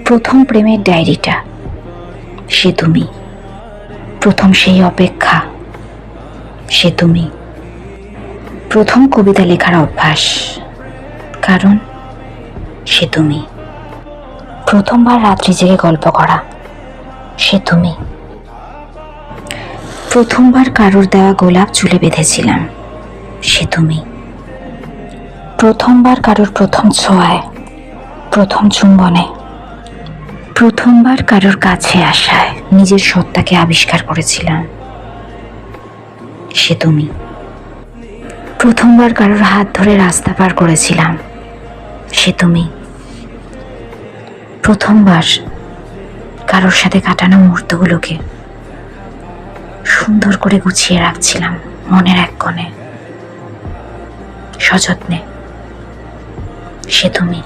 প্রথম প্রেমের ডায়েরিটা সে তুমি, প্রথম সেই অপেক্ষা সে তুমি, প্রথম কবিতা লেখার অভ্যাস কারণ সে তুমি, প্রথমবার রাত্রি জেগে গল্প করা সে তুমি, প্রথমবার কারোর দেওয়া গোলাপ চুলে বেঁধেছিলাম সে তুমি, প্রথমবার কারোর প্রথম ছোঁয়ায়, প্রথম চুম্বনে, প্রথমবার কারোর কাছে আসায় নিজের সত্তাকে আবিষ্কার করেছিলাম সে তুমি, প্রথমবার কারোর হাত ধরে রাস্তা পার করেছিলাম সে তুমি, প্রথমবার কারোর সাথে কাটানো মুহূর্তগুলোকে সুন্দর করে গুছিয়ে রাখছিলাম মনের এক কোণে সযত্নে সে তুমি।